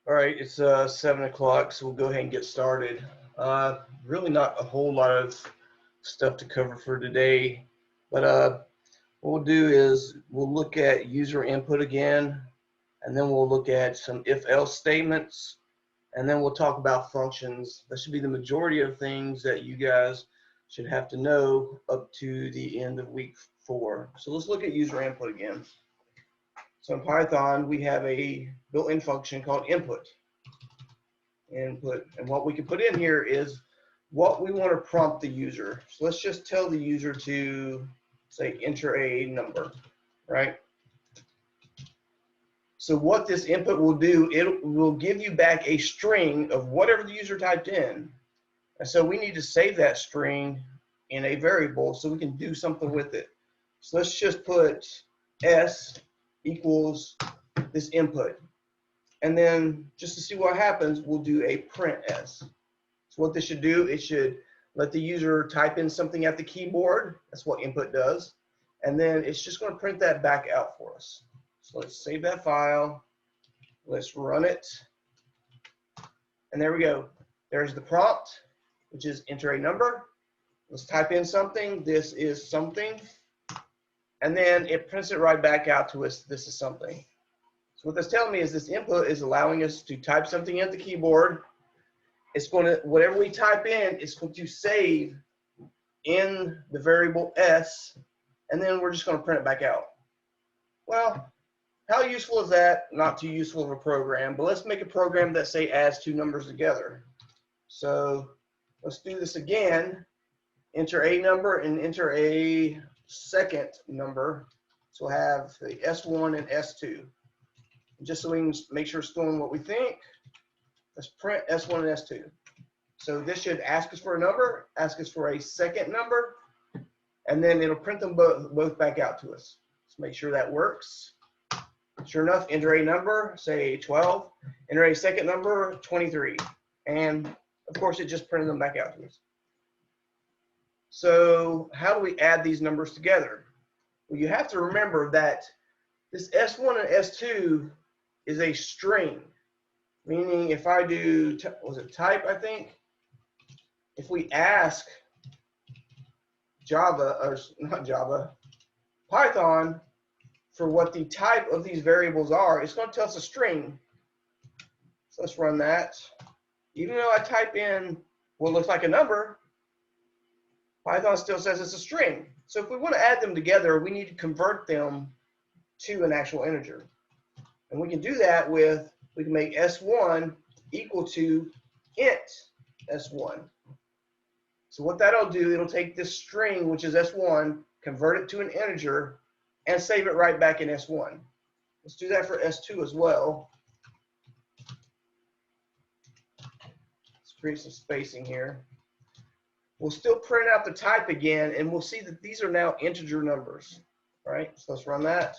All right, it's 7 o'clock, so we'll go ahead and get started. Really not a whole lot of stuff to cover for today, but what we'll do is we'll look at user input again, and then we'll look at some if-else statements, and then we'll talk about functions. That should be the majority of things that you guys should have to know up to the end of week 4. So let's look at user input again. So in Python, we have a built-in function called input. And what we can put in here is what we want to prompt the user. So let's just tell the user to say enter a number, right? So what this input will do, it will give you back a string of whatever the user typed in. And so we need to save that string in a variable so we can do something with it. So let's just put s equals this input. And then just to see what happens, we'll do a print s. So what this should do, it should let the user type in something at the keyboard. That's what input does. And then it's just going to print that back out for us. So let's save that file. Let's run it. And there we go. There's the prompt, which is enter a number. Let's type in something. This is something. And then it prints it right back out to us. This is something. So what that's telling me is this input is allowing us to type something at the keyboard. It's going to, whatever we type in, it's going to save in the variable s, and then we're just going to print it back out. Well, how useful is that? Not too useful of a program, but let's make a program that, say, adds two numbers together. So let's do this again. Enter a number and enter a second number. So we'll have the S1 and S2. Just so we can make sure it's doing what we think, let's print S1 and S2. So this should ask us for a number, ask us for a second number, and then it'll print them both back out to us. Let's make sure that works. Sure enough, enter a number, say 12, enter a second number, 23. And of course, it just printed them back out to us. So how do we add these numbers together? Well, you have to remember that this S1 and S2 is a string, meaning if I do, was it type, I think? If we ask Java, or not Java, Python for what the type of these variables are, it's going to tell us a string. So let's run that. Even though I type in what looks like a number, Python still says it's a string. So if we want to add them together, we need to convert them to an actual integer. And we can do that with, we can make S1 equal to int S1. So what that'll do, it'll take this string, which is S1, convert it to an integer, and save it right back in S1. Let's do that for S2 as well. Let's create some spacing here. We'll still print out the type again, and we'll see that these are now integer numbers. All right, so let's run that.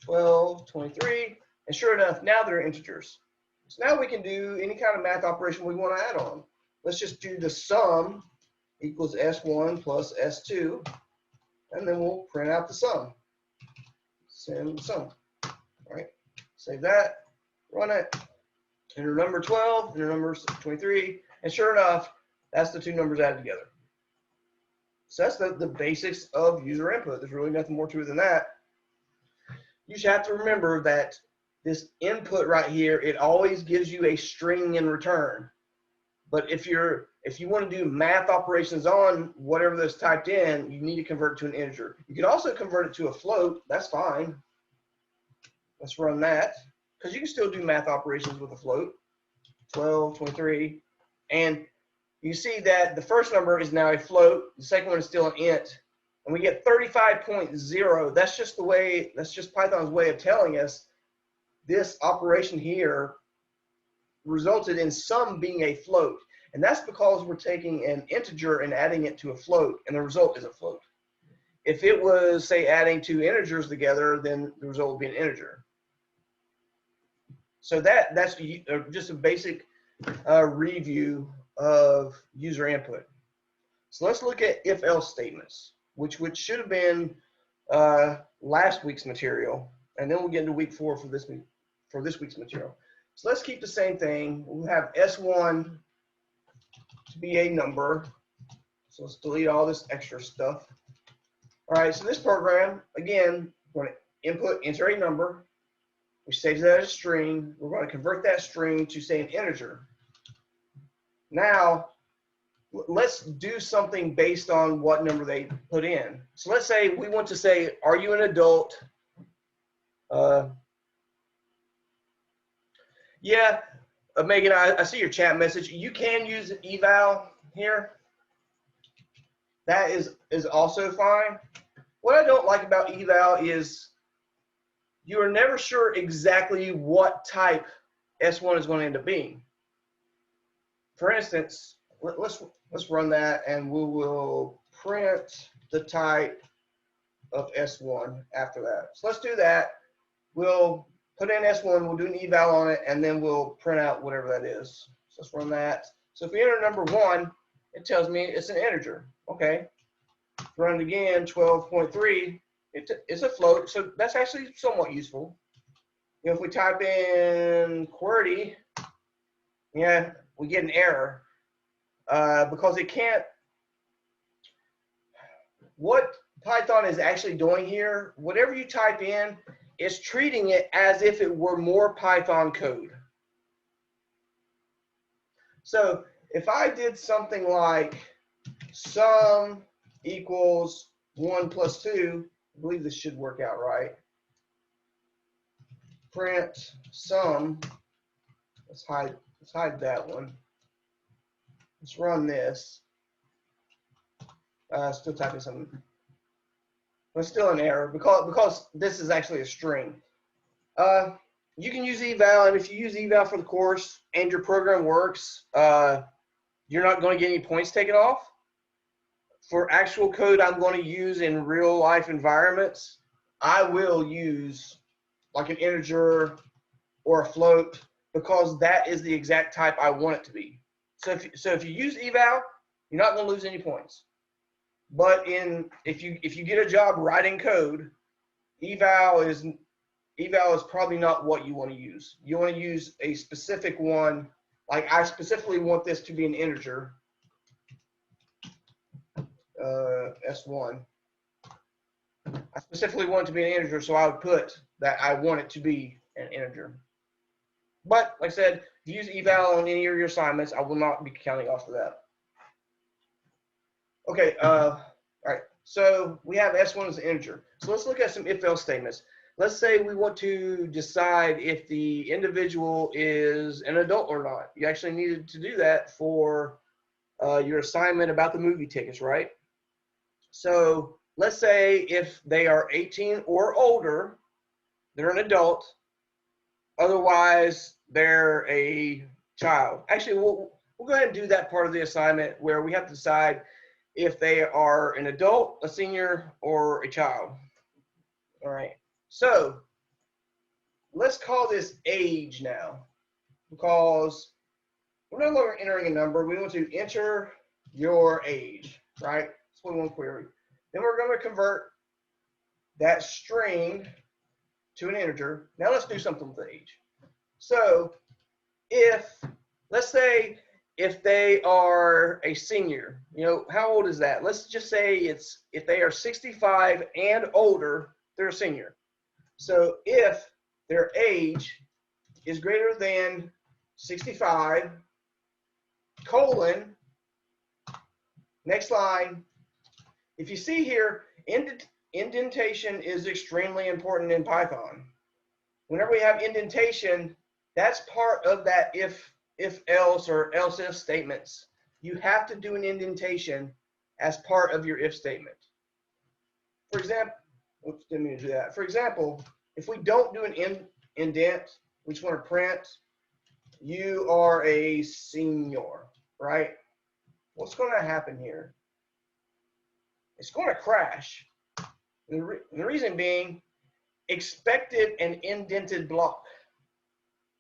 12, 23, and sure enough, now they're integers. So now we can do any kind of math operation we want to add on. Let's just do the sum equals S1 plus S2, and then we'll print out the sum. Send the sum. All right, save that, run it, enter number 12, enter number 23, and sure enough, that's the two numbers added together. So that's the basics of user input. There's really nothing more to it than that. You should have to remember that this input right here, it always gives you a string in return. But if you want to do math operations on whatever that's typed in, you need to convert it to an integer. You can also convert it to a float. That's fine. Let's run that, because you can still do math operations with a float. 12, 23, and you see that the first number is now a float. The second one is still an int. And we get 35.0. That's just Python's way of telling us this operation here resulted in sum being a float. And that's because we're taking an integer and adding it to a float, and the result is a float. If it was, say, adding two integers together, then the result would be an integer. So that's just a basic review of user input. So let's look at if-else statements, which should have been last week's material, and then we'll get into week 4 for this week's material. So let's keep the same thing. We'll have S1 to be a number. So let's delete all this extra stuff. All right, so this program, again, we're going to enter a number, which saves that as a string. We're going to convert that string to, say, an integer. Now, let's do something based on what number they put in. So let's say we want to say, are you an adult? Yeah, Megan, I see your chat message. You can use eval here. That is also fine. What I don't like about eval is you are never sure exactly what type S1 is going to end up being. For instance, let's run that, and we will print the type of S1 after that. So let's do that. We'll put in S1, we'll do an eval on it, and then we'll print out whatever that is. So let's run that. So if we enter number 1, it tells me it's an integer. Okay. Run it again, 12.3. It's a float, so that's actually somewhat useful. You know, if we type in QWERTY, yeah, we get an error because it can't. What Python is actually doing here, whatever you type in, it's treating it as if it were more Python code. So if I did something like sum equals 1 plus 2, I believe this should work out right. Print sum. Let's hide that one. Let's run this. Still typing something. But still an error because this is actually a string. You can use eval, and if you use eval for the course and your program works, you're not going to get any points taken off. For actual code I'm going to use in real life environments, I will use like an integer or a float because that is the exact type I want it to be. So if you use eval, you're not going to lose any points. But if you get a job writing code, eval is probably not what you want to use. You want to use a specific one. Like I specifically want this to be an integer. S1. I specifically want it to be an integer, so I would put that I want it to be an integer. But like I said, if you use eval on any of your assignments, I will not be counting off of that. Okay, all right, so we have S1 as an integer. So let's look at some if-else statements. Let's say we want to decide if the individual is an adult or not. You actually needed to do that for your assignment about the movie tickets, right? So let's say if they are 18 or older, they're an adult. Otherwise, they're a child. Actually, we'll go ahead and do that part of the assignment where we have to decide if they are an adult, a senior, or a child. All right. So let's call this age now because we're no longer entering a number. We want to enter your age, right? That's what we want to query. Then we're going to convert that string to an integer. Now let's do something with the age. So let's say if they are a senior, you know, how old is that? Let's just say if they are 65 and older, they're a senior. So if their age is greater than 65, colon, next line. If you see here, indentation is extremely important in Python. Whenever we have indentation, that's part of that if else or else if statements. You have to do an indentation as part of your if statement. For example, oops, didn't mean to do that. For example, if we don't do an indent, we just want to print, you are a senior, right? What's going to happen here? It's going to crash. And the reason being, expected an indented block.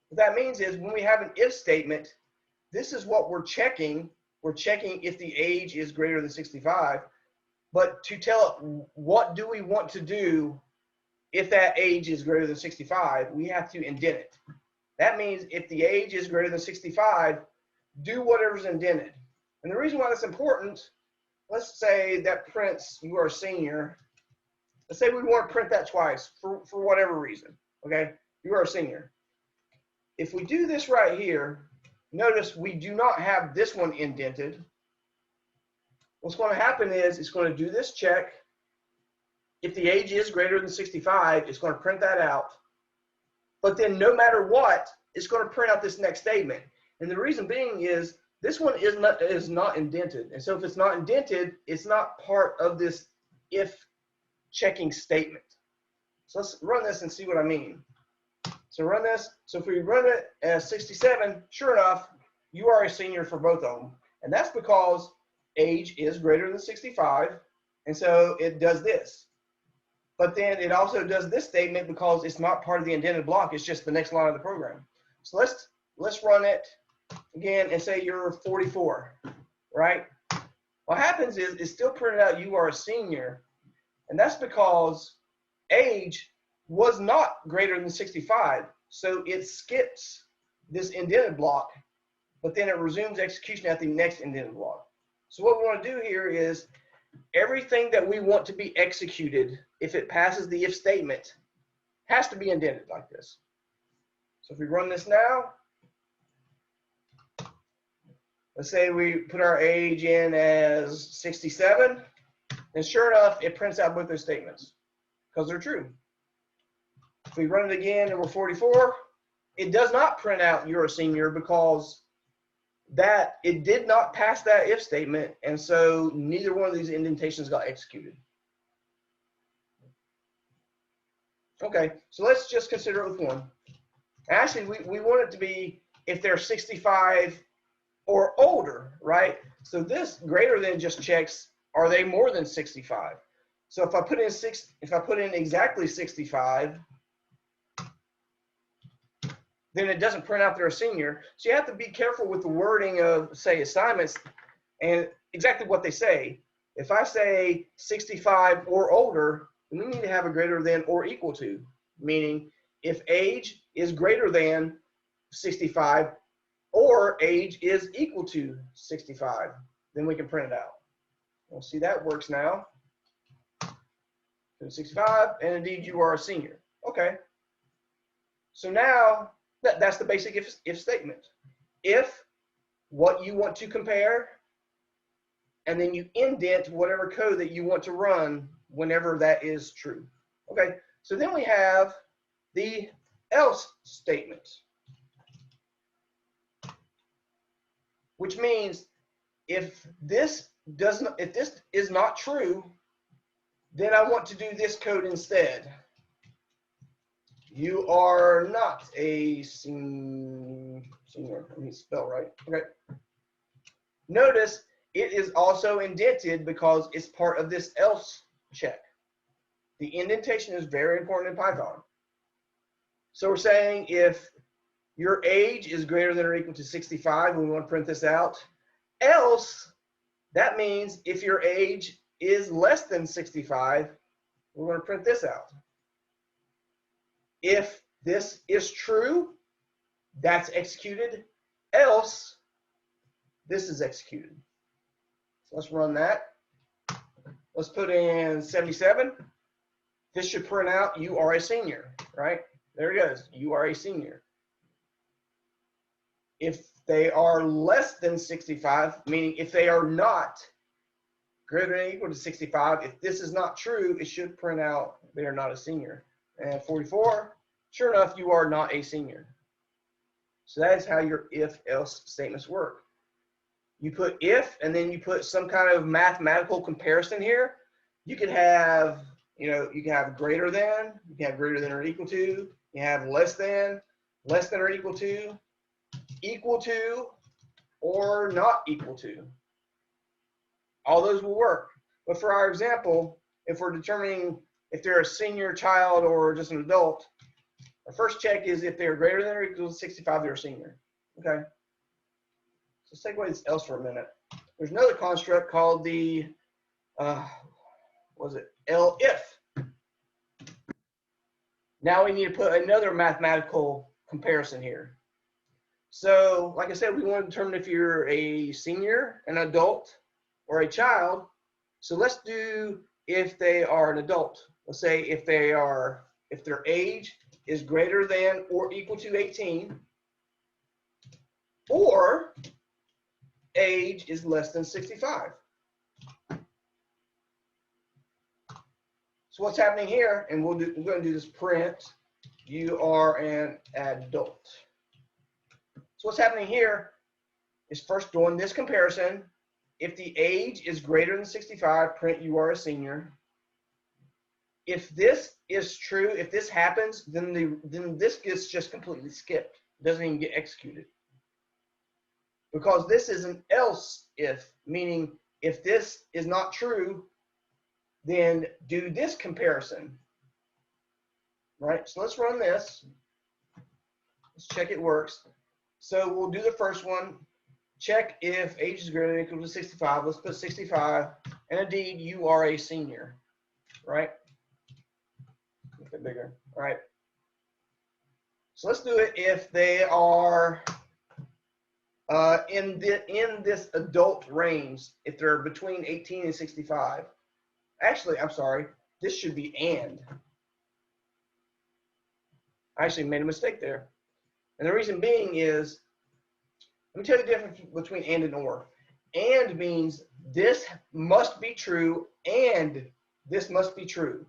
What that means is when we have an if statement, this is what we're checking. We're checking if the age is greater than 65. But to tell it what do we want to do if that age is greater than 65, we have to indent it. That means if the age is greater than 65, do whatever's indented. And the reason why that's important, let's say that prints you are a senior. Let's say we want to print that twice for whatever reason. Okay, you are a senior. If we do this right here, notice we do not have this one indented. What's going to happen is it's going to do this check. If the age is greater than 65, it's going to print that out. But then no matter what, it's going to print out this next statement. And the reason being is this one is not indented. And so if it's not indented, it's not part of this if checking statement. So let's run this and see what I mean. So run this. So if we run it as 67, sure enough, you are a senior for both of them. And that's because age is greater than 65. And so it does this. But then it also does this statement because it's not part of the indented block. It's just the next line of the program. So let's run it again and say you're 44, right? What happens is it's still printed out you are a senior. And that's because age was not greater than 65. So it skips this indented block, but then it resumes execution at the next indented block. So what we want to do here is everything that we want to be executed, if it passes the if statement, has to be indented like this. So if we run this now, let's say we put our age in as 67, and sure enough, it prints out both those statements because they're true. If we run it again and we're 44, it does not print out you're a senior because that it did not pass that if statement, and so neither one of these indentations got executed. Okay, so let's just consider it with one. Actually, we want it to be if they're 65 or older, right? So this greater than just checks, are they more than 65? So if I put in exactly 65, then it doesn't print out they're a senior. So you have to be careful with the wording of, say, assignments and exactly what they say. If I say 65 or older, then we need to have a greater than or equal to, meaning if age is greater than 65 or age is equal to 65, then we can print it out. We'll see that works now. 65, and indeed you are a senior. Okay. So now that's the basic if statement. If what you want to compare, and then you indent whatever code that you want to run whenever that is true. Okay, so then we have the else statement, which means if this is not true, then I want to do this code instead. You are not a senior. Let me spell right. Okay. Notice it is also indented because it's part of this else check. The indentation is very important in Python. So we're saying if your age is greater than or equal to 65, we want to print this out. Else, that means if your age is less than 65, we're going to print this out. If this is true, that's executed. Else, this is executed. So let's run that. Let's put in 77. This should print out you are a senior, right? There it goes. You are a senior. If they are less than 65, meaning if they are not greater than or equal to 65, if this is not true, it should print out they are not a senior. And 44, sure enough, you are not a senior. So that is how your if-else statements work. You put if, and then you put some kind of mathematical comparison here. You could have, you can have greater than, you can have greater than or equal to, you have less than or equal to, or not equal to. All those will work. But for our example, if we're determining if they're a senior child or just an adult, our first check is if they're greater than or equal to 65, they're a senior. Okay. So let's take away this else for a minute. There's another construct called the, elif. Now we need to put another mathematical comparison here. So, like I said, we want to determine if you're a senior, an adult, or a child. So let's do if they are an adult. Let's say if their age is greater than or equal to 18, or age is less than 65. So what's happening here, and we're going to do this print, you are an adult. So what's happening here is first doing this comparison. If the age is greater than 65, print you are a senior. If this is true, if this happens, then this gets just completely skipped. It doesn't even get executed. Because this is an else if, meaning if this is not true, then do this comparison. Right? So let's run this. Let's check it works. So we'll do the first one. Check if age is greater than or equal to 65. Let's put 65. And indeed, you are a senior. Right? Make it bigger. All right. So let's do it if they are in this adult range, if they're between 18 and 65. Actually, I'm sorry. This should be and. I actually made a mistake there. And the reason being is, let me tell you the difference between and or. And means this must be true and this must be true.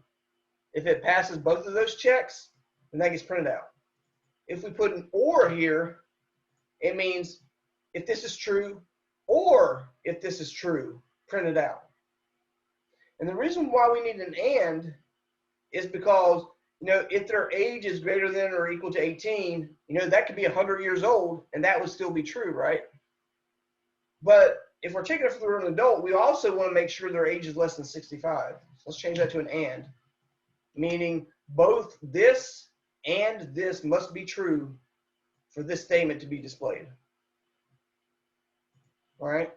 If it passes both of those checks, then that gets printed out. If we put an or here, it means if this is true or if this is true, print it out. And the reason why we need an and is because, you know, if their age is greater than or equal to 18, you know, that could be 100 years old and that would still be true, right? But if we're checking if they're an adult, we also want to make sure their age is less than 65. So let's change that to an and, meaning both this and this must be true for this statement to be displayed. All right,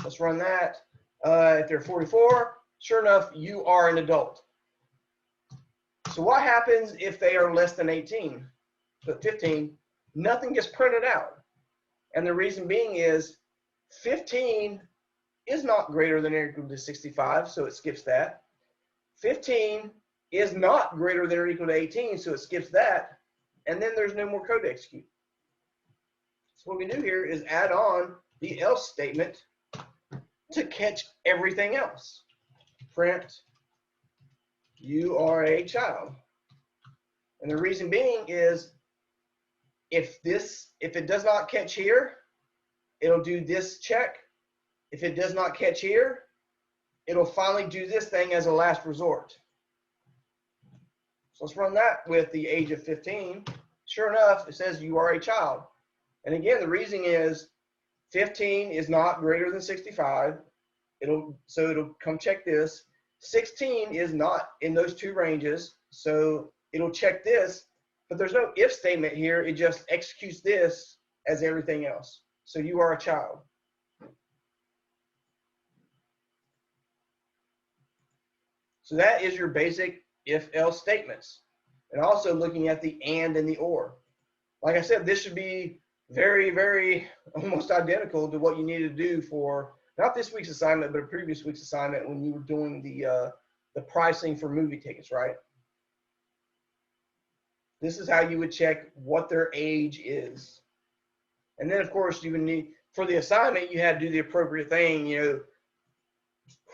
let's run that. If they're 44, sure enough, you are an adult. So what happens if they are less than 18? But 15, nothing gets printed out. And the reason being is 15 is not greater than or equal to 65, so it skips that. 15 is not greater than or equal to 18, so it skips that. And then there's no more code to execute. So what we do here is add on the else statement to catch everything else. Print, you are a child. And the reason being is if it does not catch here, it'll do this check. If it does not catch here, it'll finally do this thing as a last resort. So let's run that with the age of 15. Sure enough, it says you are a child. And again, the reason is 15 is not greater than 65. So it'll come check this. 16 is not in those two ranges, so it'll check this, but there's no if statement here. It just executes this as everything else. So you are a child. So that is your basic if-else statements. And also looking at the and the or. Like I said, this should be very, very almost identical to what you need to do for not this week's assignment, but a previous week's assignment when you were doing the pricing for movie tickets, right? This is how you would check what their age is. And then, of course, you would need, for the assignment, you had to do the appropriate thing, you know,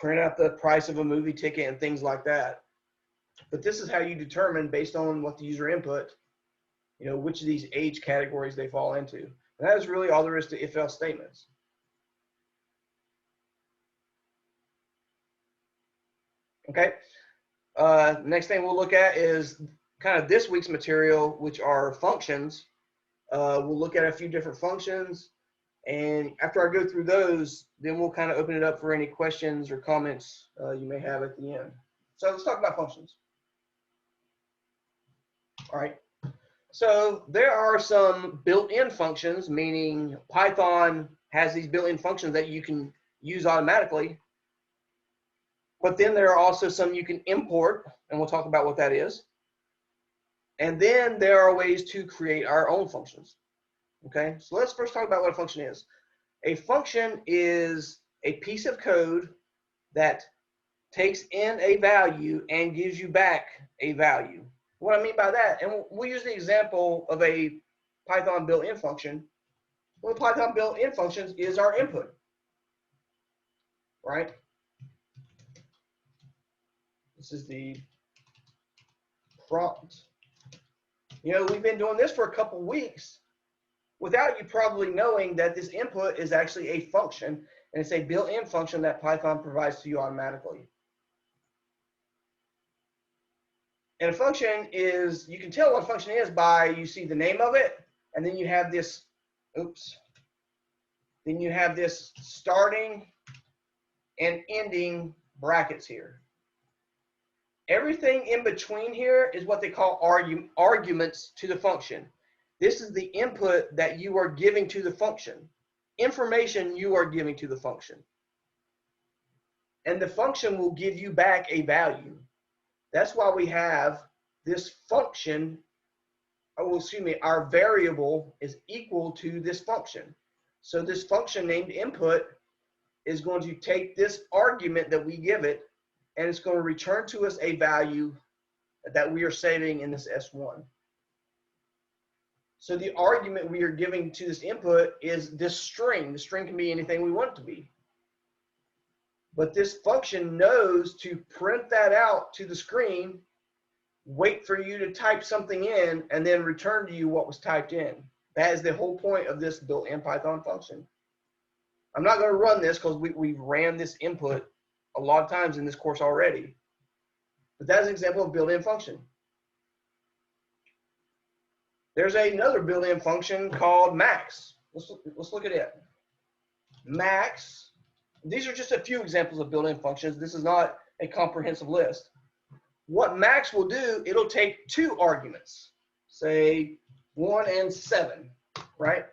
print out the price of a movie ticket and things like that. But this is how you determine, based on what the user input, you know, which of these age categories they fall into. And that is really all there is to if-else statements. Okay. Next thing we'll look at is kind of this week's material, which are functions. We'll look at a few different functions, and after I go through those, then we'll kind of open it up for any questions or comments you may have at the end. So let's talk about functions. All right. So there are some built-in functions, meaning Python has these built-in functions that you can use automatically. But then there are also some you can import, and we'll talk about what that is. And then there are ways to create our own functions. Okay, so let's first talk about what a function is. A function is a piece of code that takes in a value and gives you back a value. What I mean by that, and we'll use the example of a Python built-in function. Well, the Python built-in functions is our input, right? This is the prompt. You know, we've been doing this for a couple weeks without you probably knowing that this input is actually a function, and it's a built-in function that Python provides to you automatically. And a function is, you can tell what a function is by, you see the name of it, and then you have this, then you have this starting and ending brackets here. Everything in between here is what they call arguments to the function. This is the input that you are giving to the function, information you are giving to the function. And the function will give you back a value. That's why we have this function, our variable is equal to this function. So this function named input is going to take this argument that we give it, and it's going to return to us a value that we are saving in this S1. So the argument we are giving to this input is this string. The string can be anything we want it to be. But this function knows to print that out to the screen, wait for you to type something in, and then return to you what was typed in. That is the whole point of this built-in Python function. I'm not going to run this because we've ran this input a lot of times in this course already. But that's an example of built-in function. There's another built-in function called max. Let's look at it. Max. These are just a few examples of built-in functions. This is not a comprehensive list. What max will do, it'll take two arguments, say 1 and 7, right?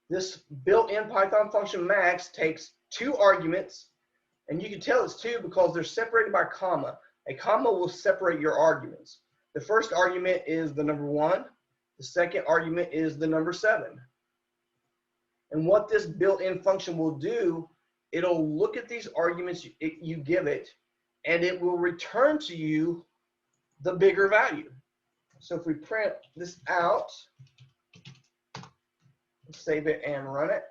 This built-in Python function max takes two arguments, and you can tell it's two because they're separated by a comma. A comma will separate your arguments. The first argument is the number 1. The second argument is the number 7. And what this built-in function will do, it'll look at these arguments you give it, and it will return to you the bigger value. So if we print this out, save it and run it,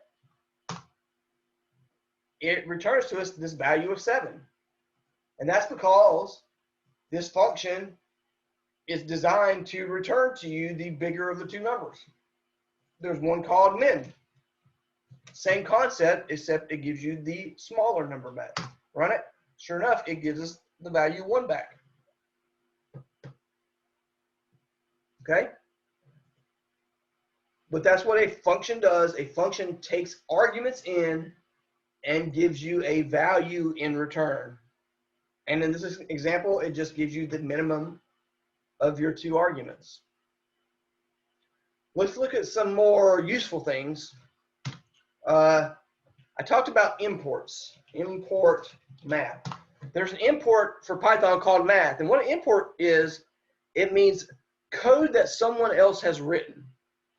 it returns to us this value of 7. And that's because this function is designed to return to you the bigger of the two numbers. There's one called min. Same concept, except it gives you the smaller number back. Run it. Sure enough, it gives us the value 1 back. Okay? But that's what a function does. A function takes arguments in and gives you a value in return. And in this example, it just gives you the minimum of your two arguments. Let's look at some more useful things. I talked about imports, import math. There's an import for Python called math. And what an import is, it means code that someone else has written.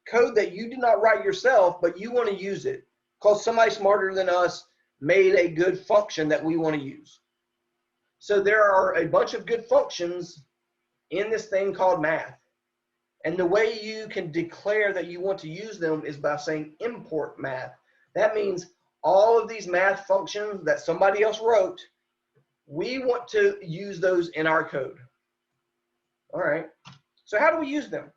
Code that you did not write yourself, but you want to use it because somebody smarter than us made a good function that we want to use. So there are a bunch of good functions in this thing called math. And the way you can declare that you want to use them is by saying import math. That means all of these math functions that somebody else wrote, we want to use those in our code. All right. So how do we use them?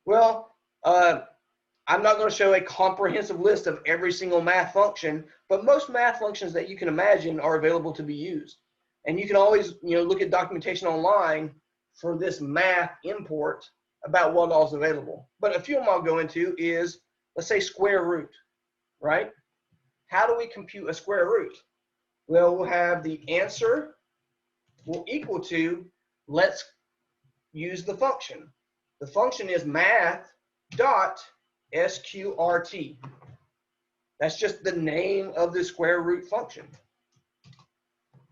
Well, I'm not going to show a comprehensive list of every single math function, but most math functions that you can imagine are available to be used. And you can always, look at documentation online for this math import about what all is available. But a few of them I'll go into is, let's say, square root, right? How do we compute a square root? Well, we'll have the answer will equal to, let's use the function. The function is math dot sqrt. That's just the name of the square root function.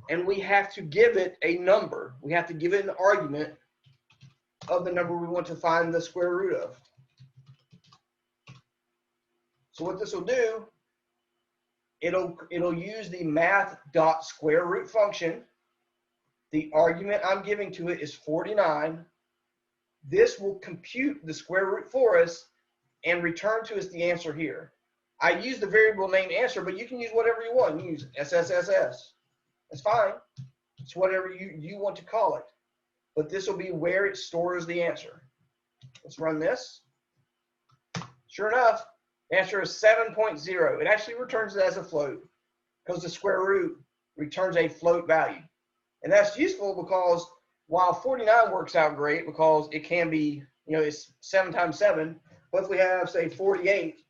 And we have to give it a number. We have to give it an argument of the number we want to find the square root of. So what this will do, it'll use the math.square root function. The argument I'm giving to it is 49. This will compute the square root for us and return to us the answer here. I use the variable name answer, but you can use whatever you want. You can use SSSS. That's fine. It's whatever you want to call it. But this will be where it stores the answer. Let's run this. Sure enough, the answer is 7.0. It actually returns it as a float because the square root returns a float value. And that's useful because while 49 works out great because it can be, it's 7 times 7, but if we have, say, 48,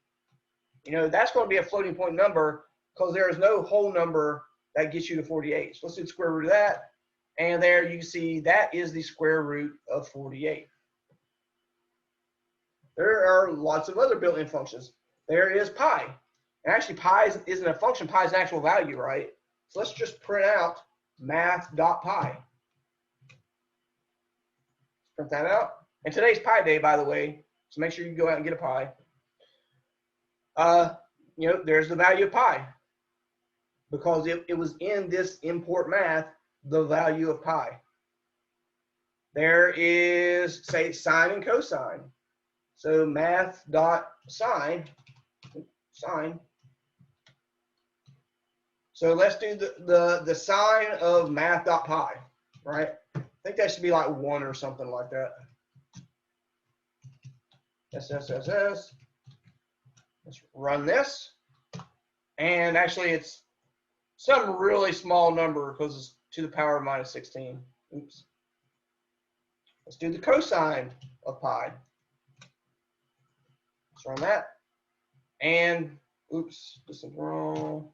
that's going to be a floating point number because there is no whole number that gets you to 48. So let's do the square root of that. And there you can see that is the square root of 48. There are lots of other built-in functions. There is pi. And actually, pi isn't a function. Pi is an actual value, right? So let's just print out math.pi. Print that out. And today's Pi Day, by the way, so make sure you go out and get a pi. There's the value of pi because it was in this import math, the value of pi. There is, say, sine and cosine. So math.sine, sine. So let's do the sine of math.pi, right? I think that should be like 1 or something like that. SSSS. Let's run this. And actually, it's some really small number because it's to the power of minus 16. Oops. Let's do the cosine of pi. Let's run that. And, oops, this is wrong.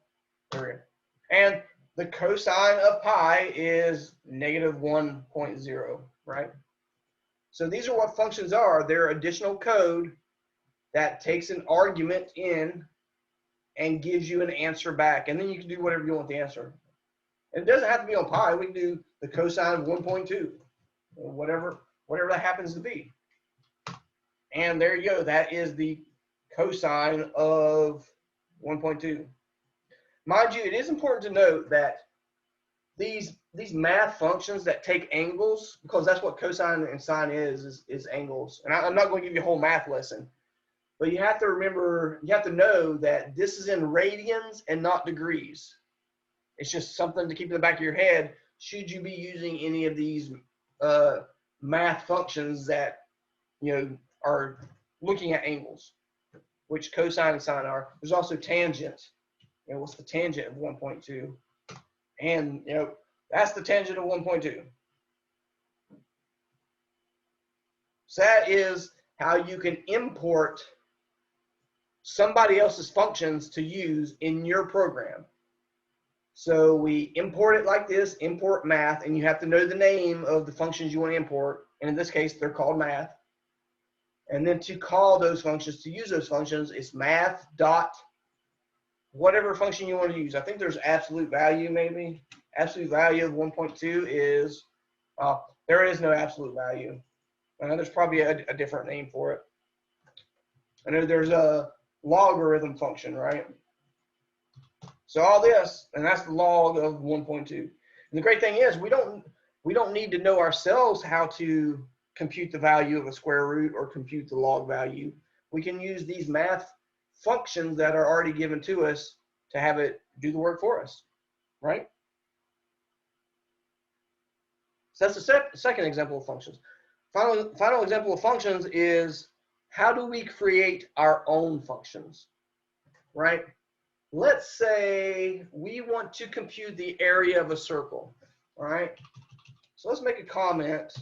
There we go. And the cosine of pi is negative 1.0, right? So these are what functions are. They're additional code that takes an argument in and gives you an answer back. And then you can do whatever you want with the answer. And it doesn't have to be on pi. We can do the cosine of 1.2, or whatever that happens to be. And there you go. That is the cosine of 1.2. Mind you, it is important to note that these math functions that take angles, because that's what cosine and sine is angles. And I'm not going to give you a whole math lesson, but you have to remember, you have to know that this is in radians and not degrees. It's just something to keep in the back of your head should you be using any of these math functions that are looking at angles, which cosine and sine are. There's also tangent. What's the tangent of 1.2? And that's the tangent of 1.2. So that is how you can import somebody else's functions to use in your program. So we import it like this, import math, and you have to know the name of the functions you want to import. And in this case, they're called math. And then to call those functions, to use those functions, it's math dot whatever function you want to use. I think there's absolute value, maybe. Absolute value of 1.2 is, there is no absolute value. I know there's probably a different name for it. I know there's a logarithm function, right? So all this, and that's the log of 1.2. And the great thing is we don't need to know ourselves how to compute the value of a square root or compute the log value. We can use these math functions that are already given to us to have it do the work for us, right? So that's the second example of functions. Final example of functions is how do we create our own functions, right? Let's say we want to compute the area of a circle, all right? So let's make a comment.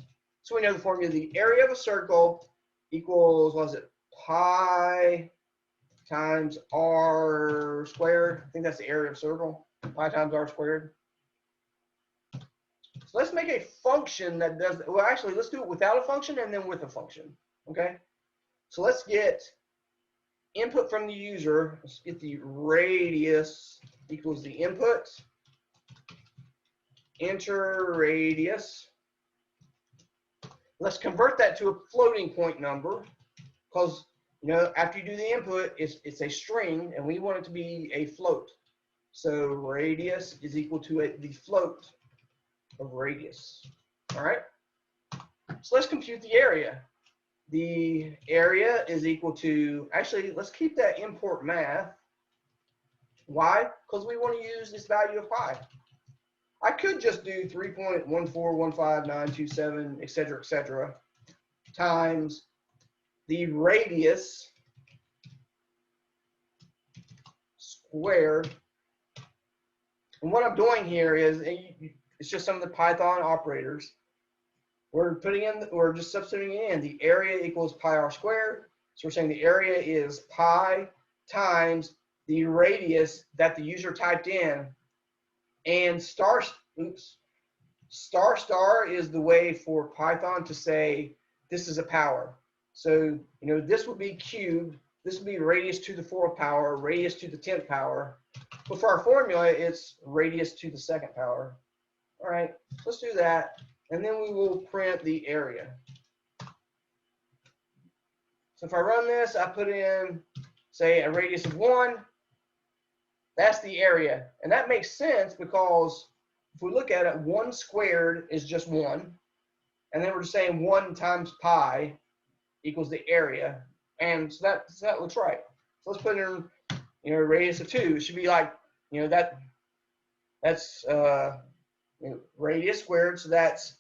So we know the formula, the area of a circle equals, what is it, pi times r squared. I think that's the area of a circle, pi times r squared. So let's make a function that does, well, actually, let's do it without a function and then with a function, okay? So let's get input from the user. Let's get the radius equals the input, enter radius. Let's convert that to a floating point number, because after you do the input, it's a string, and we want it to be a float. So radius is equal to the float of radius. All right. So let's compute the area. The area is equal to, actually, let's keep that import math. Why? Because we want to use this value of pi. I could just do 3.1415927, etc., times the radius squared. And what I'm doing here is, it's just some of the Python operators. We're just substituting in the area equals pi r squared. So we're saying the area is pi times the radius that the user typed in, and star is the way for Python to say this is a power. So this would be cubed. This would be radius to the 4th power, radius to the 10th power. But for our formula, it's radius to the 2nd power. All right, let's do that, and then we will print the area. So if I run this, I put in, say, a radius of 1. That's the area. And that makes sense because if we look at it, 1 squared is just 1. And then we're just saying 1 times pi equals the area. And so that looks right. So let's put in, a radius of 2. It should be like, that's radius squared. So that's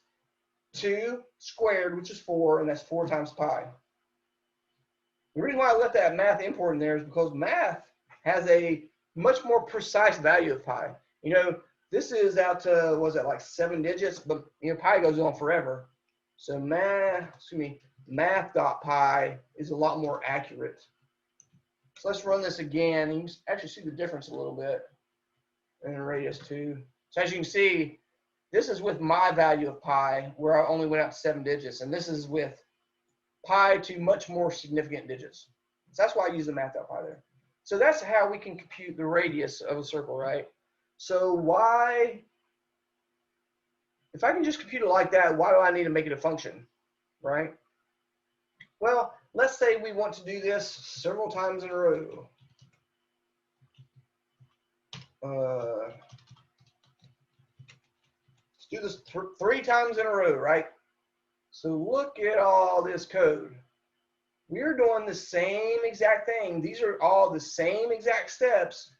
2 squared, which is 4, and that's 4 times pi. The reason why I left that math import in there is because math has a much more precise value of pi. This is out to, was it like 7 digits, but pi goes on forever. So math.pi is a lot more accurate. So let's run this again. You can actually see the difference a little bit in radius 2. So as you can see, this is with my value of pi, where I only went out to 7 digits, and this is with pi to much more significant digits. So that's why I use the math.pi there. So that's how we can compute the radius of a circle, right? So why, if I can just compute it like that, why do I need to make it a function, right? Well, let's say we want to do this several times in a row. Let's do this 3 times in a row, right? So look at all this code. We're doing the same exact thing. These are all the same exact steps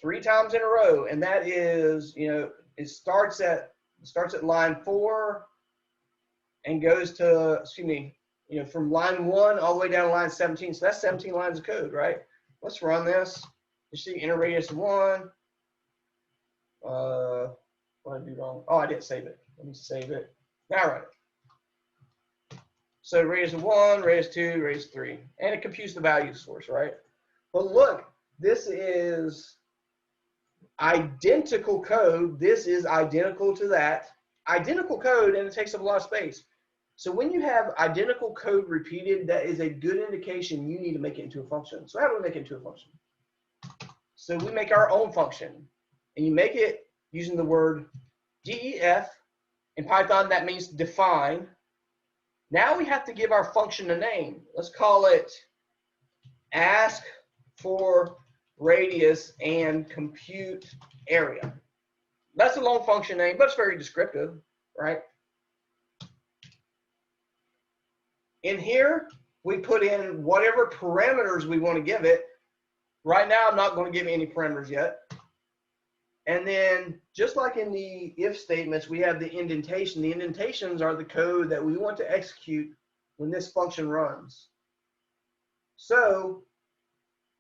3 times in a row, and that is, it starts at line 4 and goes to, from line 1 all the way down to line 17. So that's 17 lines of code, right? Let's run this. You see inner radius of 1. What did I do wrong? Oh, I didn't save it. Let me save it. Now run it. So radius of 1, radius 2, radius 3, and it computes the value source, right? But look, this is identical code. This is identical to that. Identical code, and it takes up a lot of space. So when you have identical code repeated, that is a good indication you need to make it into a function. So how do we make it into a function? So we make our own function, and you make it using the word def. In Python, that means define. Now we have to give our function a name. Let's call it ask for radius and compute area. That's a long function name, but it's very descriptive, right? In here, we put in whatever parameters we want to give it. Right now, I'm not going to give any parameters yet. And then, just like in the if statements, we have the indentation. The indentations are the code that we want to execute when this function runs. So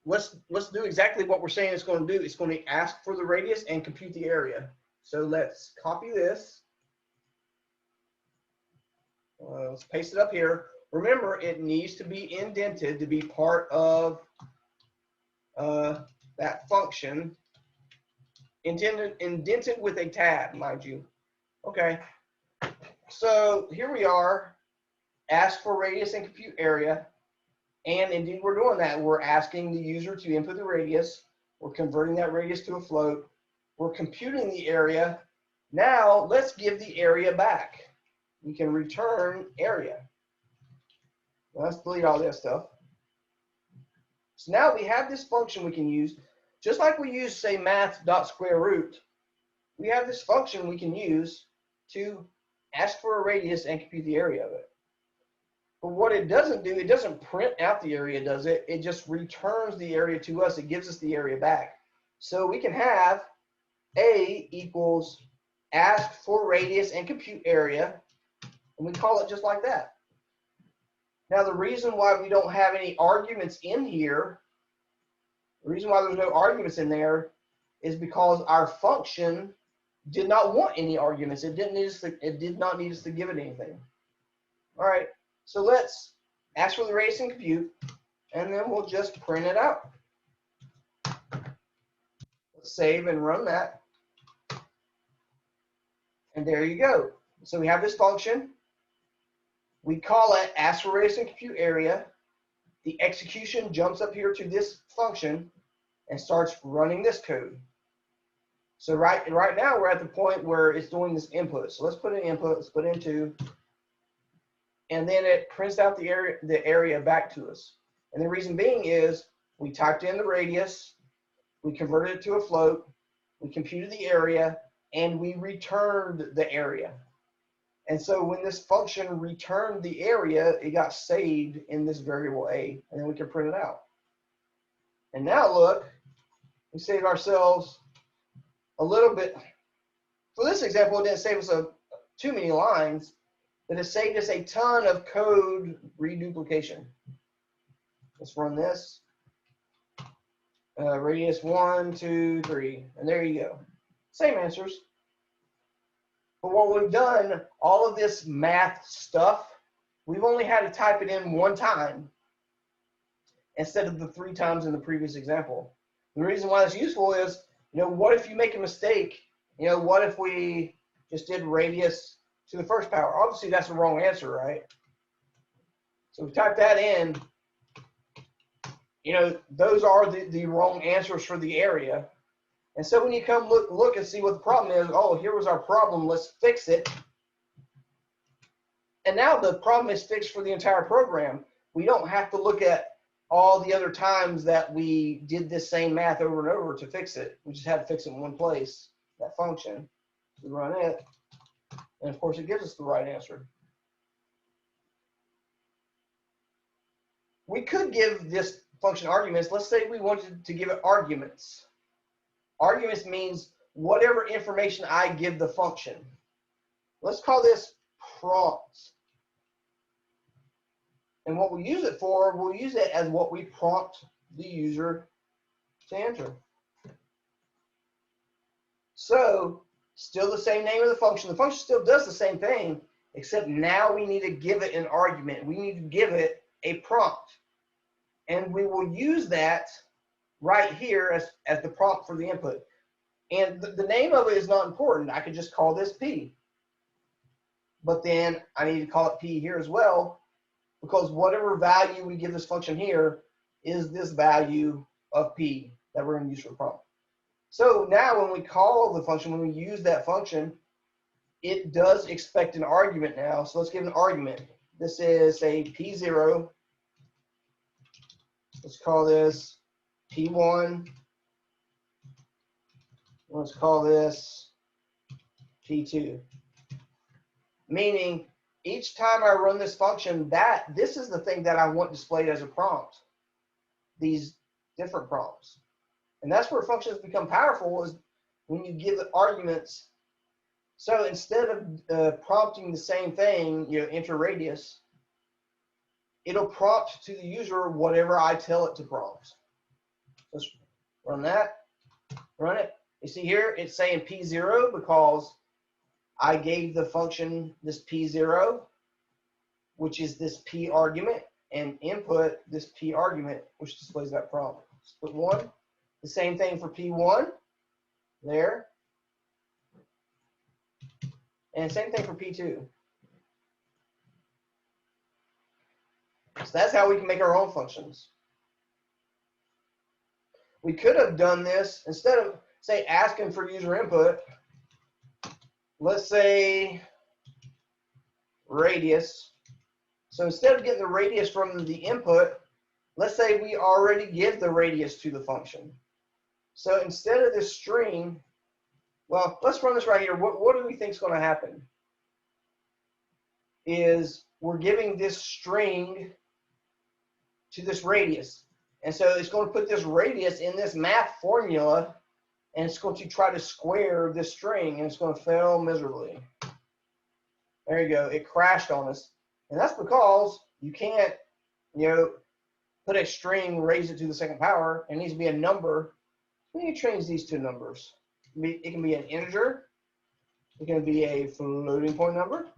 let's do exactly what we're saying it's going to do. It's going to ask for the radius and compute the area. So let's copy this. Let's paste it up here. Remember, it needs to be indented to be part of that function. Indented with a tab, mind you. Okay, so here we are, ask for radius and compute area, and indeed we're doing that. We're asking the user to input the radius, we're converting that radius to a float, we're computing the area. Now let's give the area back. we can return area. Well, let's delete all this stuff. So now we have this function we can use, just like we use, say, math.square root. We have this function we can use to ask for a radius and compute the area of it. But what it doesn't do, it doesn't print out the area, does it? It just returns the area to us. It gives us the area back. So we can have A equals ask for radius and compute area, and we call it just like that. Now, the reason why we don't have any arguments in here, the reason why there's no arguments in there is because our function did not want any arguments. It did not need us to give it anything. All right, so let's ask for the radius and compute, and then we'll just print it out. Let's save and run that. And there you go. So we have this function. We call it ask for radius and compute area. The execution jumps up here to this function and starts running this code. So right now we're at the point where it's doing this input. So let's put in input. Let's put in 2, and then it prints out the area back to us. And the reason being is we typed in the radius, we converted it to a float, we computed the area, and we returned the area. And so when this function returned the area, it got saved in this variable A, and then we can print it out. And now look, we saved ourselves a little bit. For this example, it didn't save us too many lines, but it saved us a ton of code reduplication. Let's run this. Radius 1, 2, 3, and there you go. Same answers. But what we've done, all of this math stuff, we've only had to type it in 1 time instead of the 3 times in the previous example. The reason why that's useful is, what if you make a mistake? What if we just did radius to the first power? Obviously, that's the wrong answer, right? So we type that in. Those are the wrong answers for the area. And so when you come look and see what the problem is, oh, here was our problem, let's fix it. And now the problem is fixed for the entire program. We don't have to look at all the other times that we did this same math over and over to fix it. We just had to fix it in one place, that function. We run it, and of course it gives us the right answer. We could give this function arguments. Let's say we wanted to give it arguments. Arguments means whatever information I give the function. Let's call this prompt. And what we use it for, we'll use it as what we prompt the user to enter. So, still the same name of the function. The function still does the same thing, except now we need to give it an argument. We need to give it a prompt. And we will use that right here as the prompt for the input. And the name of it is not important. I could just call this P. But then I need to call it P here as well, because whatever value we give this function here is this value of P that we're going to use for prompt. So now when we call the function, when we use that function, it does expect an argument now. So let's give an argument. This is a P0. Let's call this P1. Let's call this P2. Meaning, each time I run this function, this is the thing that I want displayed as a prompt. These different prompts. And that's where functions become powerful, is when you give it arguments. So instead of prompting the same thing, enter radius, it'll prompt to the user whatever I tell it to prompt. Let's run that, run it. You see here, it's saying P0 because I gave the function this P0, which is this P argument, and input this P argument, which displays that prompt. Let's put 1. The same thing for P1, there. And same thing for P2. So that's how we can make our own functions. We could have done this, instead of, say, asking for user input, let's say radius. So instead of getting the radius from the input, let's say we already give the radius to the function. So instead of this string, well, let's run this right here. What do we think is going to happen? Is we're giving this string to this radius. And so it's going to put this radius in this math formula, and it's going to try to square this string, and it's going to fail miserably. There you go. It crashed on us. And that's because you can't, put a string, raise it to the second power. It needs to be a number. We need to change these two numbers. It can be an integer. It can be a floating point number.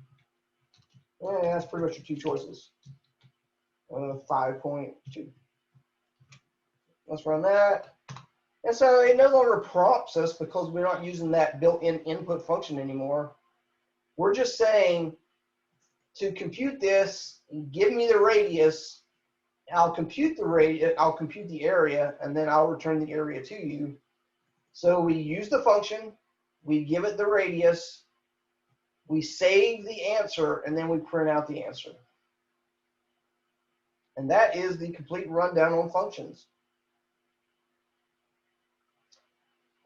And that's pretty much your two choices. 5.2. Let's run that. And so it no longer prompts us because we're not using that built-in input function anymore. We're just saying to compute this, give me the radius. I'll compute the radius, I'll compute the area, and then I'll return the area to you. So we use the function, we give it the radius, we save the answer, and then we print out the answer. And that is the complete rundown on functions.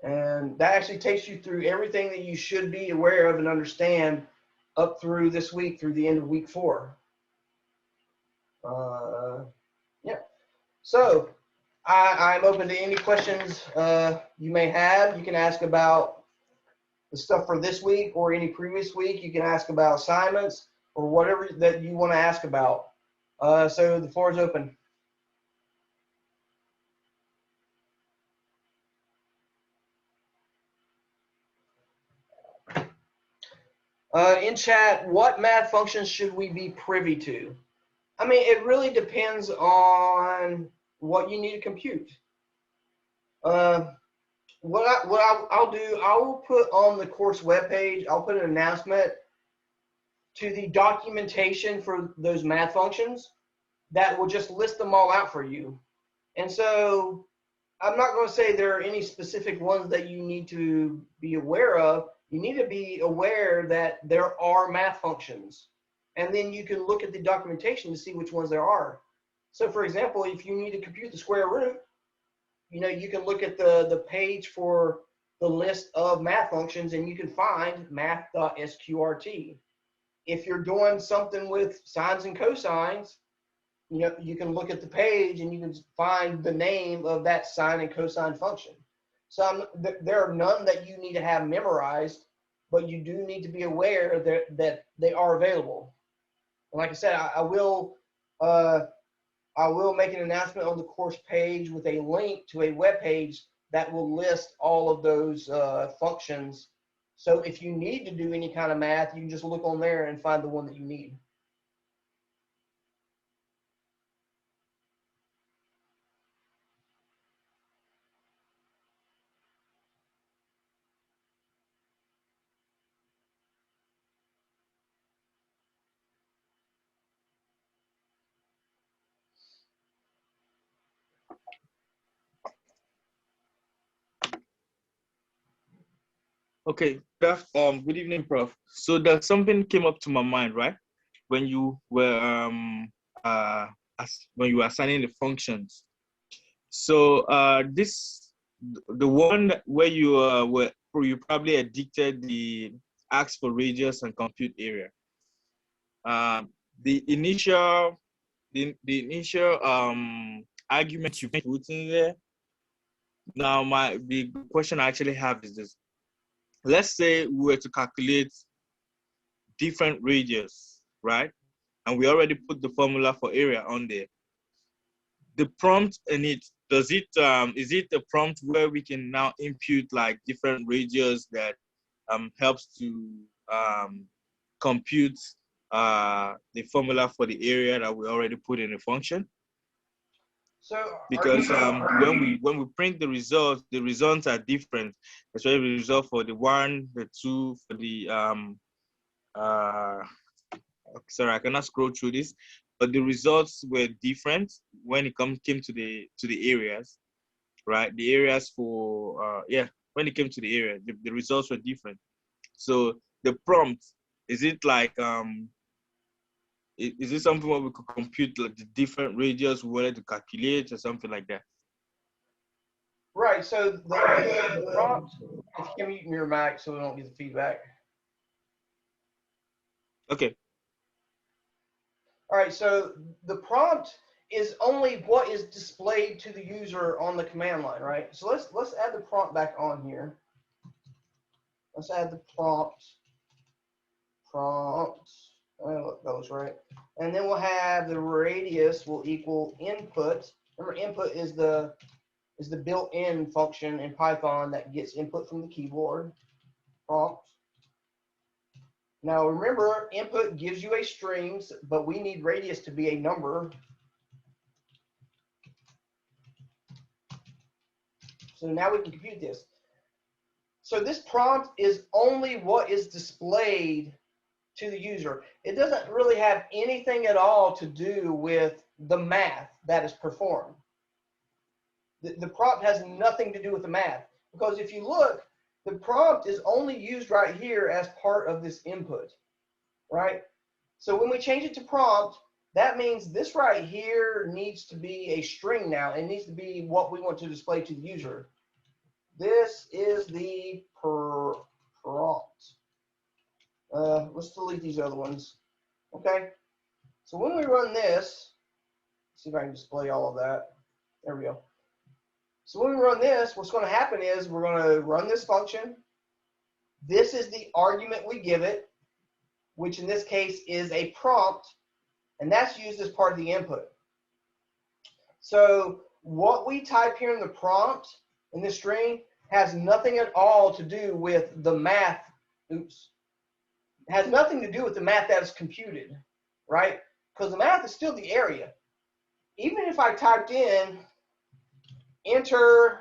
And that actually takes you through everything that you should be aware of and understand up through this week, through the end of week 4. Yeah. So I'm open to any questions you may have. You can ask about the stuff for this week or any previous week. You can ask about assignments or whatever that you want to ask about. So the floor is open. In chat, what math functions should we be privy to? I mean, it really depends on what you need to compute. What I'll do, I will put on the course webpage, I'll put an announcement to the documentation for those math functions that will just list them all out for you. And so I'm not going to say there are any specific ones that you need to be aware of. You need to be aware that there are math functions. And then you can look at the documentation to see which ones there are. So for example, if you need to compute the square root, you can look at the page for the list of math functions and you can find math.sqrt. If you're doing something with sines and cosines, you can look at the page and you can find the name of that sine and cosine function. So there are none that you need to have memorized, but you do need to be aware that they are available. And like I said, I will make an announcement on the course page with a link to a web page that will list all of those functions. So if you need to do any kind of math, you can just look on there and find the one that you need. Okay, good evening, Prof. So there's something came up to my mind, right? When you were when you were assigning the functions. So the one where you probably dictated the ask for radius and compute area. The initial argument you put in there. Now the question I actually have is this. Let's say we were to calculate different radius, right? And we already put the formula for area on there. The prompt in it, is it a prompt where we can now impute like different radius that helps to compute the formula for the area that we already put in the function? So because when we print the results are different, especially the result for the 1, the 2, for the sorry, I cannot scroll through this, but the results were different when it came to the areas, right? The areas for when it came to the area, the results were different. So the prompt, is it like Is this something where we could compute like the different radius we wanted to calculate or something like that? Right. So the prompt, if you can mute your mic so we don't get the feedback. Okay. All right. So the prompt is only what is displayed to the user on the command line, right? So let's add the prompt back on here. Let's add the prompt. That was right. And then we'll have the radius will equal input. Remember, input is the built-in function in Python that gets input from the keyboard. Prompt. Now remember, input gives you a string, but we need radius to be a number. So now we can compute this. So this prompt is only what is displayed to the user. It doesn't really have anything at all to do with the math that is performed. The prompt has nothing to do with the math, because if you look, the prompt is only used right here as part of this input, right? So when we change it to prompt, that means this right here needs to be a string now. It needs to be what we want to display to the user. This is the prompt. Let's delete these other ones. Okay. So when we run this, see if I can display all of that. There we go. So when we run this, what's going to happen is we're going to run this function. This is the argument we give it, which in this case is a prompt, and that's used as part of the input. So what we type here in the prompt in this string has nothing at all to do with the math. Oops. It has nothing to do with the math that is computed, right? Because the math is still the area. Even if I typed in enter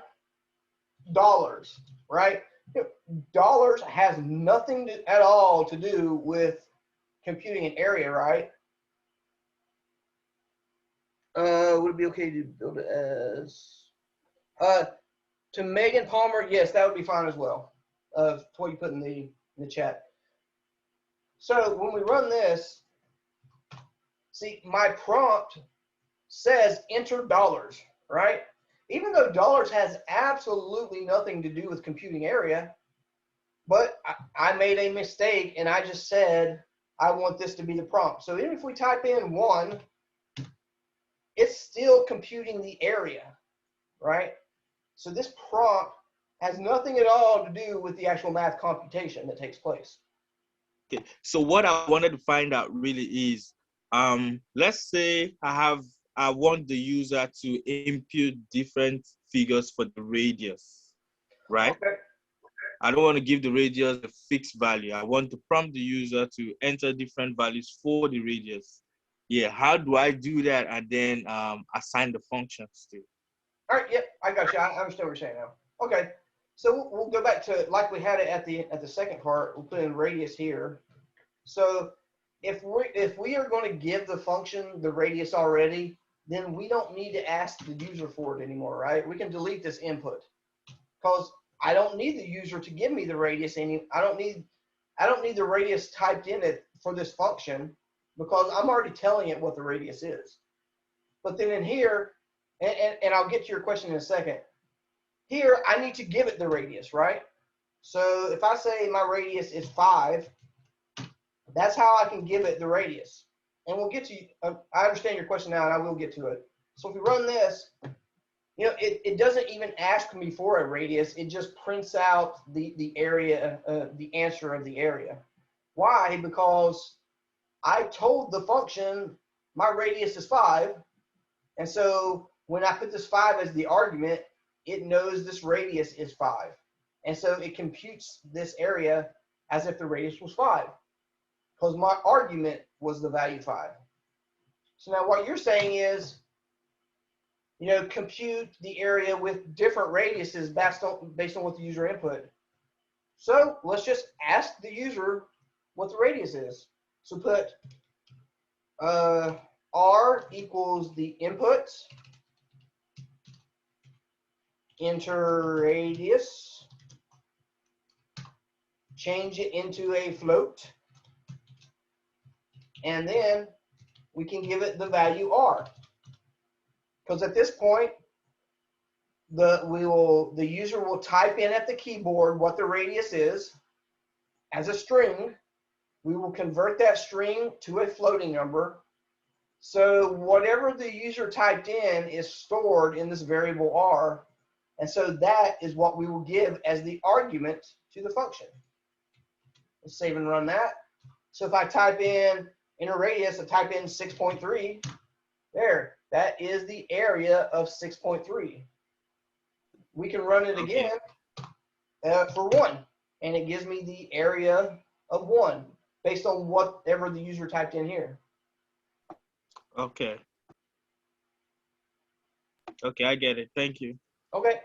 dollars, right? Dollars has nothing at all to do with computing an area, right? Would it be okay to build it as to Megan Palmer? Yes, that would be fine as well. What you put in the chat. So when we run this, see, my prompt says enter dollars, right? Even though dollars has absolutely nothing to do with computing area, but I made a mistake and I just said I want this to be the prompt. So even if we type in 1, it's still computing the area, right? So this prompt has nothing at all to do with the actual math computation that takes place. Okay. So what I wanted to find out really is, let's say I want the user to input different figures for the radius, right? Okay. I don't want to give the radius a fixed value. I want to prompt the user to enter different values for the radius. Yeah, how do I do that and then assign the functions to? All right, yep, I got you. I understand what you're saying now. Okay, so we'll go back to like we had it at the second part. We'll put in radius here. So if we are going to give the function the radius already, then we don't need to ask the user for it anymore, right? We can delete this input because I don't need the user to give me the radius I don't need the radius typed in it for this function because I'm already telling it what the radius is. But then in here, and I'll get to your question in a second. Here, I need to give it the radius, right? So if I say my radius is 5, that's how I can give it the radius. And we'll get to, I understand your question now, and I will get to it. So if we run this, you know, it doesn't even ask me for a radius. It just prints out the area, the answer of the area. Why? Because I told the function my radius is 5. And so when I put this 5 as the argument, it knows this radius is 5. And so it computes this area as if the radius was 5. Because my argument was the value 5. So now what you're saying is, you know, compute the area with different radiuses based on what the user input. So let's just ask the user what the radius is. So put R equals the input, enter radius, change it into a float, and then we can give it the value R. Because at this point, the user will type in at the keyboard what the radius is as a string. We will convert that string to a floating number. So whatever the user typed in is stored in this variable R. And so that is what we will give as the argument to the function. Let's save and run that. So if I type in inner radius, I type in 6.3, there, that is the area of 6.3. We can run it again for 1, and it gives me the area of 1 based on whatever the user typed in here. Okay. Okay, I get it. Thank you. Okay.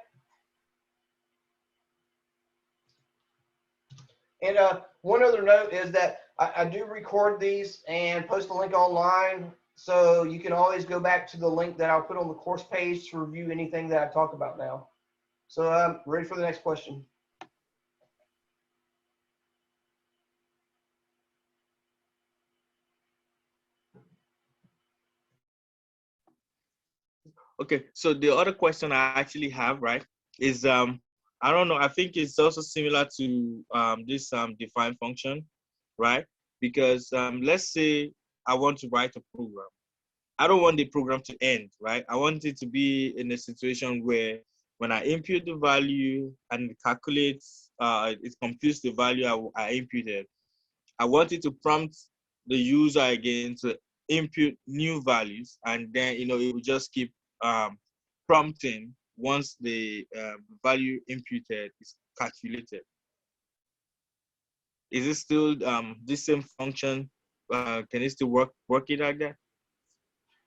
And one other note is that I do record these and post a link online, so you can always go back to the link that I'll put on the course page to review anything that I talk about now. So I'm ready for the next question. Okay, so the other question I actually have, right, is I don't know, I think it's also similar to this define function, right? Because let's say I want to write a program. I don't want the program to end, right? I want it to be in a situation where when I input the value and it calculates, it computes the value I inputted, I want it to prompt the user again to input new values, and then it will just keep prompting once the value imputed is calculated. Is it still this same function? Can it still work it like that?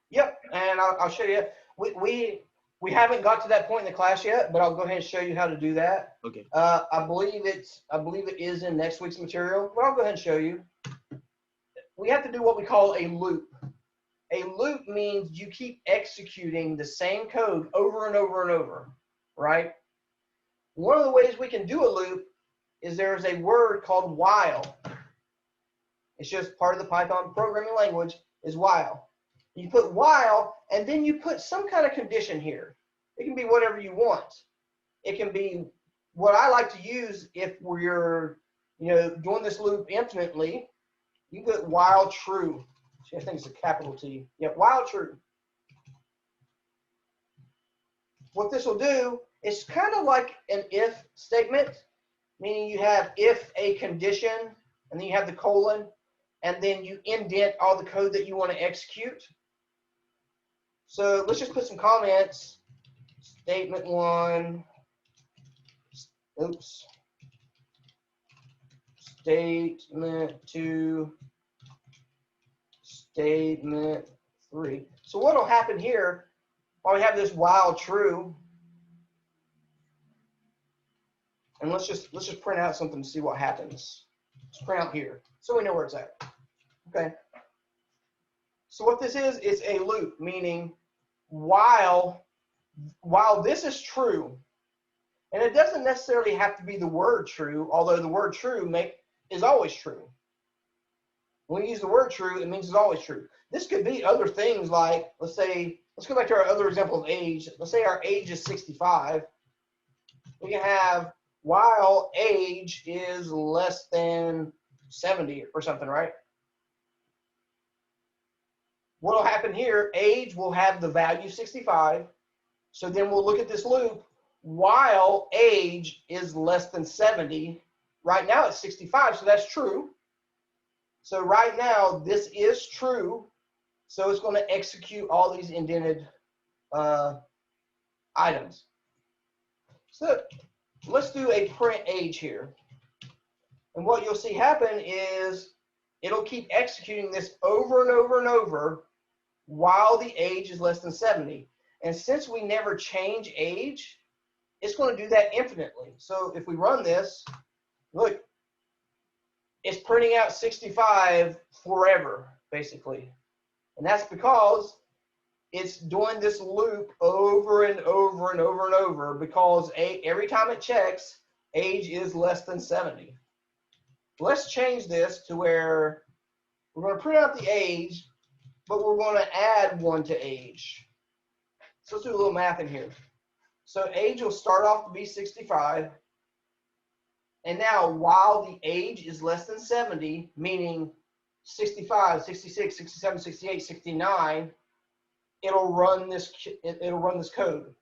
Yep, and I'll show you. We haven't got to that point in the class yet, but I'll go ahead and show you how to do that. Okay. I believe it is in next week's material, but I'll go ahead and show you. We have to do what we call a loop. A loop means you keep executing the same code over and over and over, right? One of the ways we can do a loop is there's a word called while. It's just part of the Python programming language is while. You put while, and then you put some kind of condition here. It can be whatever you want. It can be what I like to use if we're doing this loop infinitely. You put while true. See, I think it's a capital T. Yep, while true. What this will do is kind of like an if statement, meaning you have if a condition, and then you have the colon, and then you indent all the code that you want to execute. So let's just put some comments. Statement 1. Oops. Statement 2. Statement 3. So what will happen here, while we have this while true, and let's just print out something to see what happens. Let's print out here so we know where it's at. Okay. So what this is a loop, meaning while this is true, and it doesn't necessarily have to be the word true, although the word true is always true. When we use the word true, it means it's always true. This could be other things like, let's go back to our other example of age. Let's say our age is 65. We can have while age is less than 70 or something, right? What will happen here, age will have the value 65. So then we'll look at this loop. While age is less than 70, right now it's 65, so that's true. So right now, this is true. So it's going to execute all these indented items. So let's do a print age here. And what you'll see happen is it'll keep executing this over and over and over while the age is less than 70. And since we never change age, it's going to do that infinitely. So if we run this, look, it's printing out 65 forever, basically. And that's because it's doing this loop over and over and over and over, because every time it checks, age is less than 70. Let's change this to where we're going to print out the age, but we're going to add 1 to age. So let's do a little math in here. So age will start off to be 65. And now, while the age is less than 70, meaning 65, 66, 67, 68, 69, it'll run this code.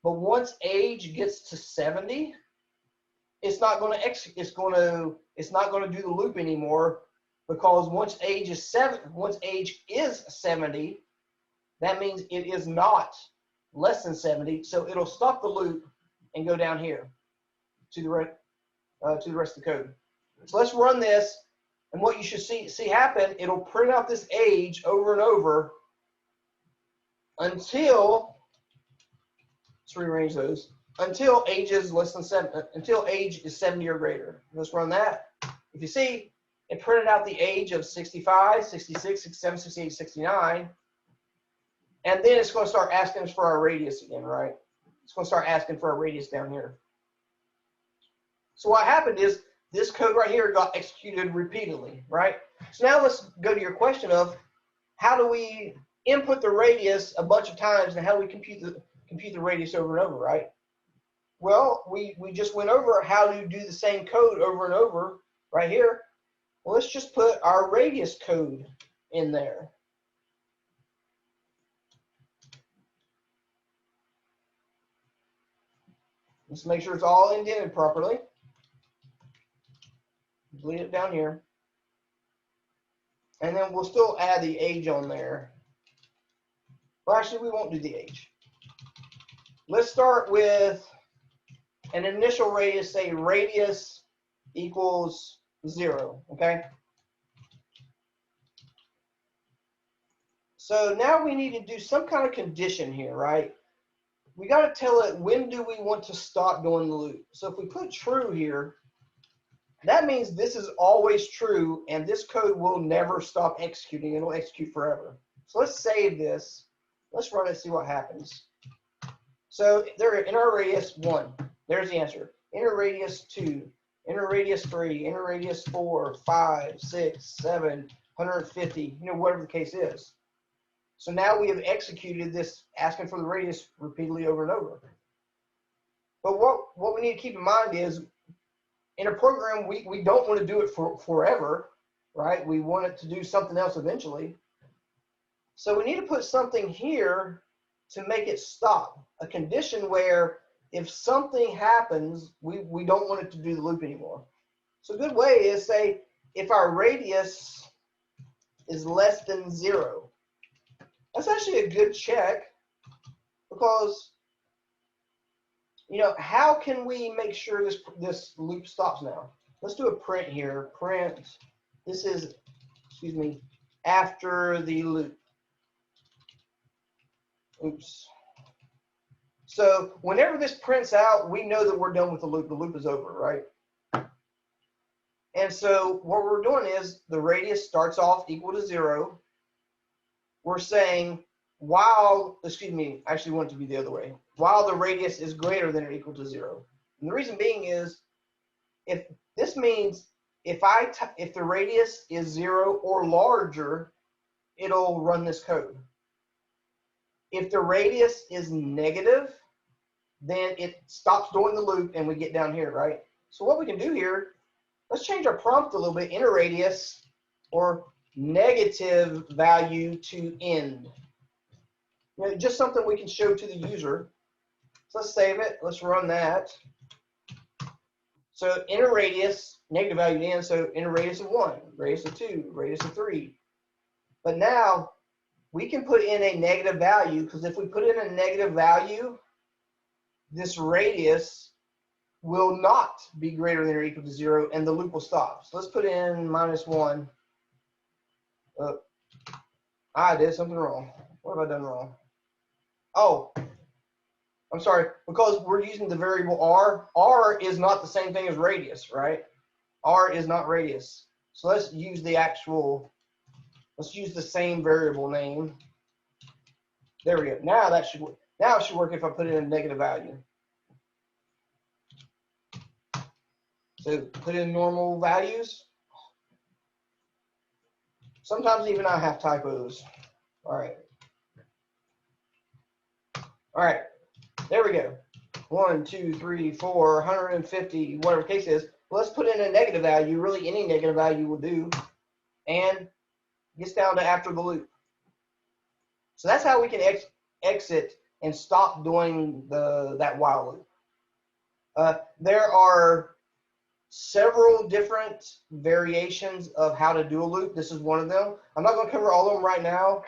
But once age gets to 70, it's not going to do the loop anymore, because once age is 70, that means it is not less than 70. So it'll stop the loop and go down here to the rest of the code. So let's run this, and what you should see happen, it'll print out this age over and over until, let's rearrange those, until age is less than 7, until age is 70 or greater. Let's run that. If you see, it printed out the age of 65, 66, 67, 68, 69, and then it's going to start asking us for our radius again, right? It's going to start asking for our radius down here. So what happened is this code right here got executed repeatedly, right? So now let's go to your question of how do we input the radius a bunch of times, and how do we compute the radius over and over, right? Well, we just went over how to do the same code over and over right here. Well, let's just put our radius code in there. Let's make sure it's all indented properly. Delete it down here. And then we'll still add the age on there. Well, actually, we won't do the age. Let's start with an initial radius, say radius equals 0, okay? So now we need to do some kind of condition here, right? We got to tell it when do we want to stop doing the loop. So if we put true here, that means this is always true, and this code will never stop executing. It'll execute forever. So let's save this. Let's run it and see what happens. So there, inner radius 1. There's the answer. Inner radius 2. Inner radius 3. Inner radius 4, 5, 6, 7, 150. Whatever the case is. So now we have executed this, asking for the radius repeatedly over and over. But what we need to keep in mind is, in a program, we don't want to do it for forever, right? We want it to do something else eventually. So we need to put something here to make it stop. A condition where if something happens, we don't want it to do the loop anymore. So a good way is, say, if our radius is less than 0. That's actually a good check, because how can we make sure this loop stops now? Let's do a print here. Print, this is, after the loop. Oops. So whenever this prints out, we know that we're done with the loop. The loop is over, right? And so what we're doing is the radius starts off equal to 0. We're saying actually want it to be the other way. While the radius is greater than or equal to 0. And the reason being is, if this means if the radius is 0 or larger, it'll run this code. If the radius is negative, then it stops doing the loop and we get down here, right? So what we can do here, let's change our prompt a little bit. Inner radius, or negative value to end. Just something we can show to the user. So let's save it. Let's run that. So inner radius, negative value to end. So inner radius of 1, radius of 2, radius of 3. But now we can put in a negative value, because if we put in a negative value, this radius will not be greater than or equal to 0, and the loop will stop. So let's put in -1. I did something wrong. What have I done wrong? Oh, I'm sorry, because we're using the variable r. R is not the same thing as radius, right? R is not radius. So let's use let's use the same variable name. There we go. Now it should work if I put in a negative value. So put in normal values. Sometimes even I have typos. All right. All right. There we go. 1, 2, 3, 4, 150, whatever the case is. Let's put in a negative value. Really, any negative value will do. And gets down to after the loop. So that's how we can exit and stop doing that while loop. There are several different variations of how to do a loop. This is one of them. I'm not going to cover all of them right now.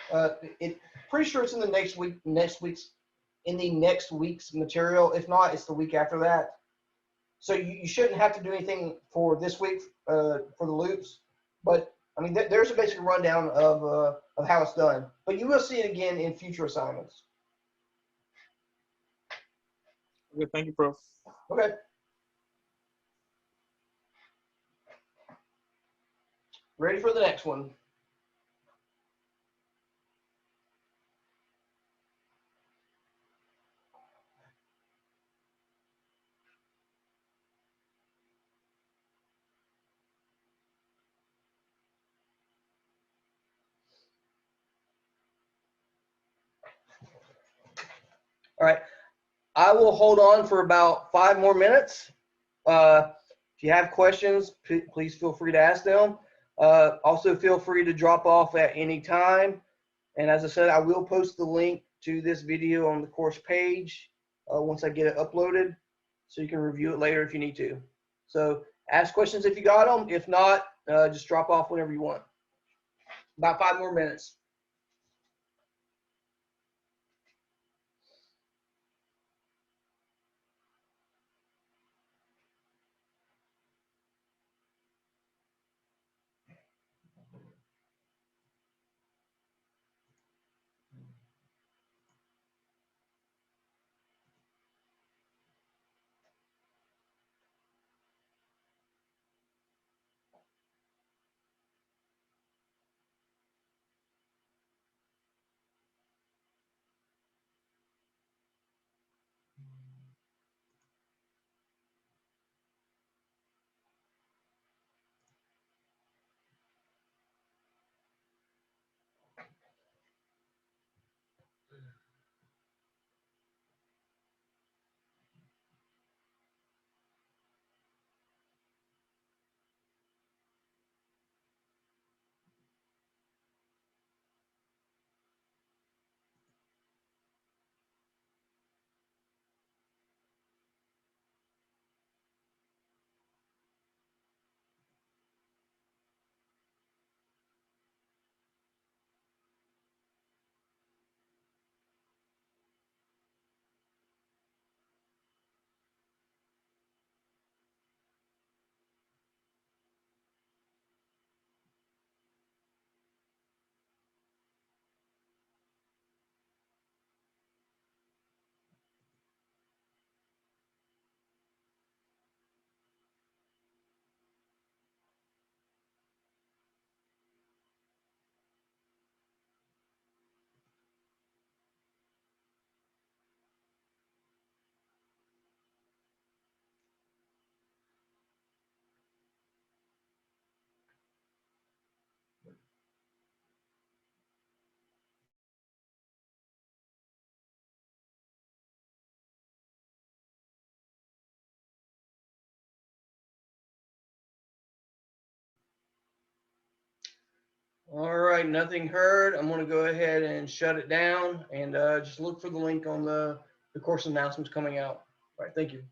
Pretty sure it's in the next week's material. If not, it's the week after that. So you shouldn't have to do anything for this week for the loops. But I mean, there's a basic rundown of how it's done. But you will see it again in future assignments. Okay, thank you, Prof. Okay. Ready for the next one. All right. I will hold on for about 5 more minutes. If you have questions, please feel free to ask them. Also, feel free to drop off at any time. And as I said, I will post the link to this video on the course page once I get it uploaded, so you can review it later if you need to. So ask questions if you got them. If not, just drop off whenever you want. About 5 more minutes. All right, nothing heard. I'm going to go ahead and shut it down and just look for the link on the course announcements coming out. All right, thank you.